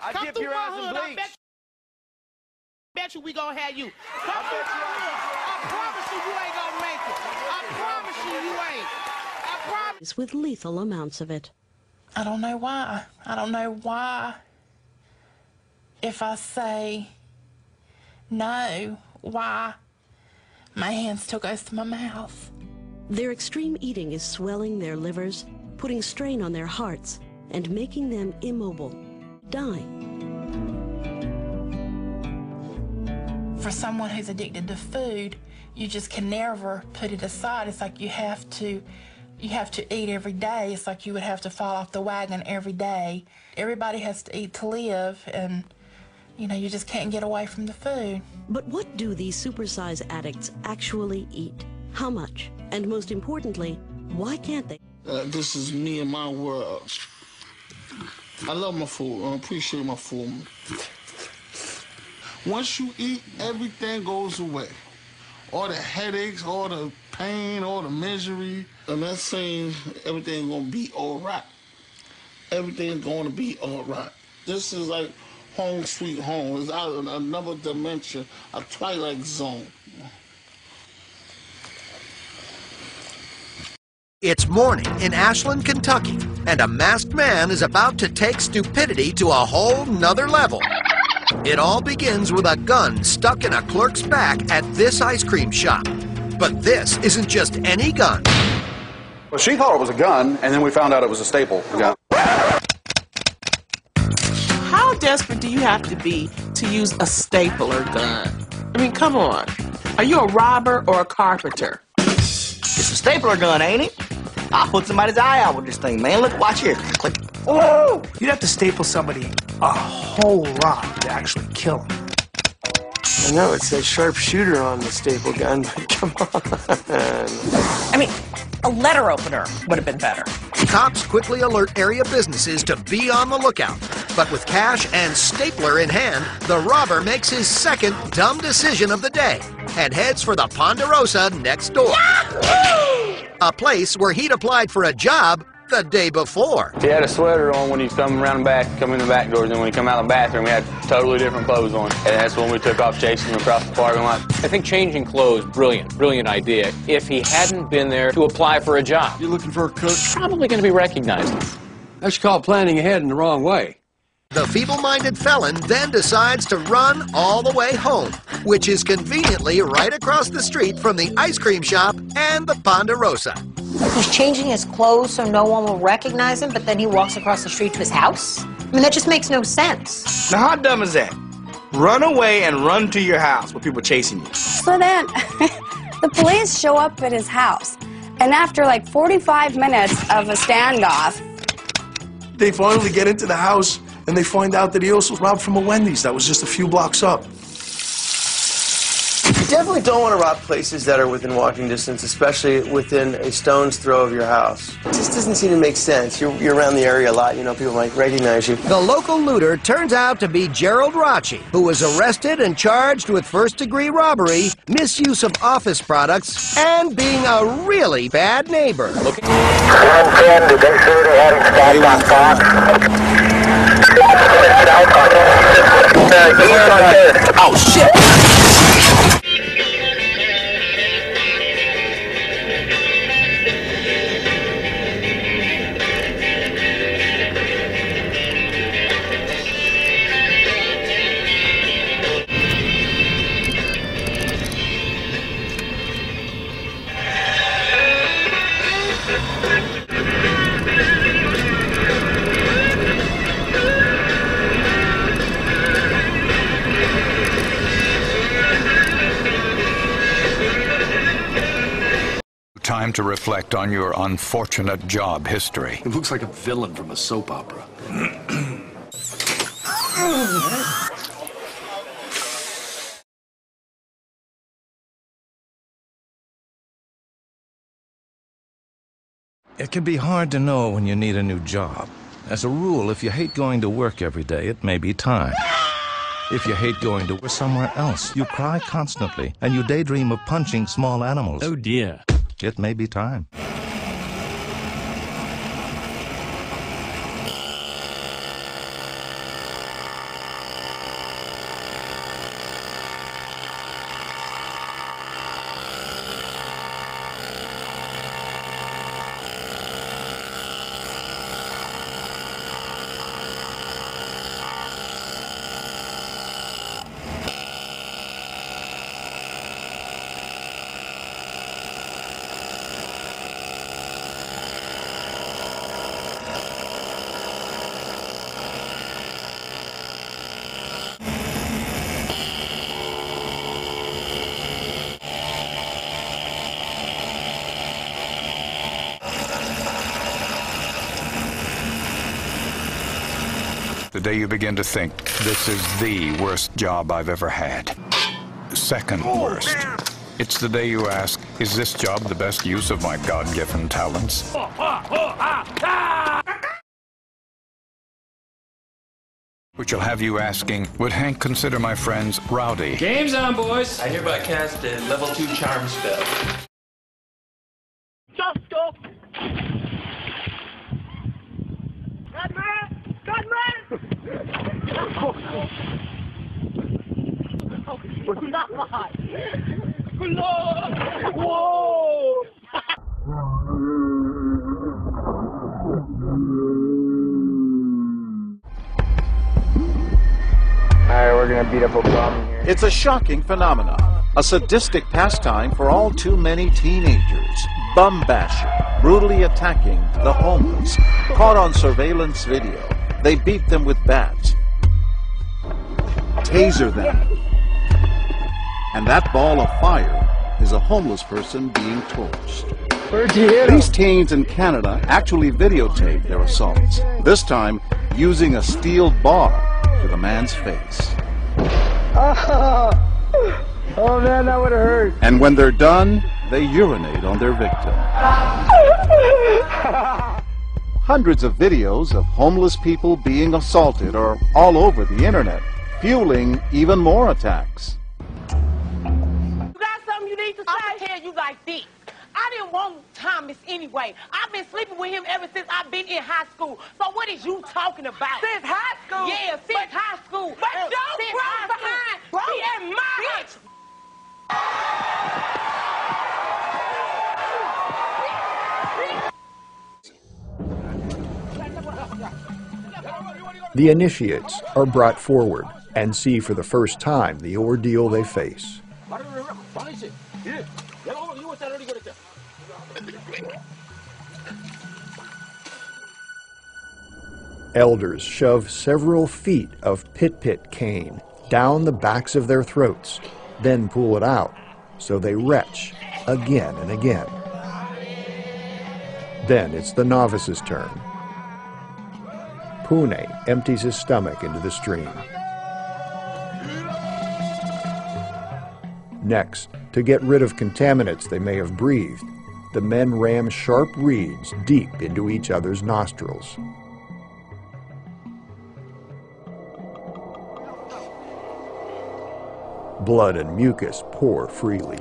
I Come dip through your my ass in hood. I bleach. bet you we gonna have you. Come through my hood. I promise you, you ain't gonna make it. I promise you, you ain't. I promise. With lethal amounts of it. I don't know why. I don't know why. If I say no, why my hand still goes to my mouth. Their extreme eating is swelling their livers, putting strain on their hearts, and making them immobile, dying. For someone who's addicted to food, you just can never put it aside. It's like you have to eat every day. It's like you would have to fall off the wagon every day. Everybody has to eat to live, and you just can't get away from the food. But what do these supersize addicts actually eat? How much? And most importantly, why can't they? This is me and my world. I love my food. I appreciate my food. Once you eat, everything goes away. All the headaches, all the pain, all the misery. I'm not saying everything's gonna be all right. Everything's gonna be all right. This is like home sweet home. It's out in another dimension, a twilight zone. It's morning in Ashland, Kentucky, and a masked man is about to take stupidity to a whole nother level. It all begins with a gun stuck in a clerk's back at this ice cream shop. But this isn't just any gun. Well, she thought it was a gun, and then we found out it was a staple gun. How desperate do you have to be to use a stapler gun? I mean, come on. Are you a robber or a carpenter? It's a stapler gun, ain't it? I'll put somebody's eye out with this thing, man. Look, watch here. Click. Oh! You'd have to staple somebody a whole lot to actually kill them. I know it says sharpshooter on the staple gun, but come on. I mean, a letter opener would have been better. Cops quickly alert area businesses to be on the lookout. But with cash and stapler in hand, the robber makes his second dumb decision of the day and heads for the Ponderosa next door. Yahoo! A place where he'd applied for a job the day before. He had a sweater on when he was coming around the back, coming in the back doors, and when he come out of the bathroom, he had totally different clothes on. And that's when we took off chasing him across the parking lot. I think changing clothes, brilliant idea. If he hadn't been there to apply for a job. You're looking for a cook? Probably going to be recognized. That's called planning ahead in the wrong way. The feeble-minded felon then decides to run all the way home, which is conveniently right across the street from the ice cream shop and the Ponderosa. He's changing his clothes so no one will recognize him, but then he walks across the street to his house? I mean, that just makes no sense. Now, how dumb is that? Run away and run to your house with people chasing you. So then, the police show up at his house, and after like 45 minutes of a standoff, They finally get into the house, and they find out that he also robbed from a Wendy's that was just a few blocks up. You definitely don't want to rob places that are within walking distance, especially within a stone's throw of your house. It just doesn't seem to make sense. You're around the area a lot, people might recognize you. The local looter turns out to be Gerald Rocci, who was arrested and charged with first-degree robbery, misuse of office products, and being a really bad neighbor. 110, did they say they had him stacked on Fox? Oh, shit! Time to reflect on your unfortunate job history. It looks like a villain from a soap opera. It can be hard to know when you need a new job. As a rule, if you hate going to work every day, it may be time. If you hate going to work somewhere else, you cry constantly, and you daydream of punching small animals. Oh dear. It may be time. The day you begin to think, this is the worst job I've ever had. Second worst. It's the day you ask, is this job the best use of my God-given talents? Which will have you asking, would Hank consider my friends rowdy? Game's on, boys. I hereby cast a level 2 charm spell. Just stop. Gunman! Gunman! Not mine. Whoa! Alright, we're gonna beat up a bum here. It's a shocking phenomenon, a sadistic pastime for all too many teenagers. Bum bashing, brutally attacking the homeless. Caught on surveillance video, they beat them with bats, taser them, and that ball of fire is a homeless person being torched. Where'd you hit him? These teens in Canada actually videotape their assaults, this time using a steel bar to the man's face. Oh man, that would have hurt. And when they're done, they urinate on their victim. Hundreds of videos of homeless people being assaulted are all over the internet, fueling even more attacks. You got something you need to say? I'm gonna tell you like this. I didn't want Thomas anyway. I've been sleeping with him ever since I've been in high school. So what is you talking about? Since high school? Yeah, since high school. But don't run behind. He at my house. The initiates are brought forward and see for the first time the ordeal they face. Elders shove several feet of pit-pit cane down the backs of their throats, then pull it out, so they retch again and again. Then it's the novice's turn. Pune empties his stomach into the stream. Next, to get rid of contaminants they may have breathed, the men ram sharp reeds deep into each other's nostrils. Blood and mucus pour freely.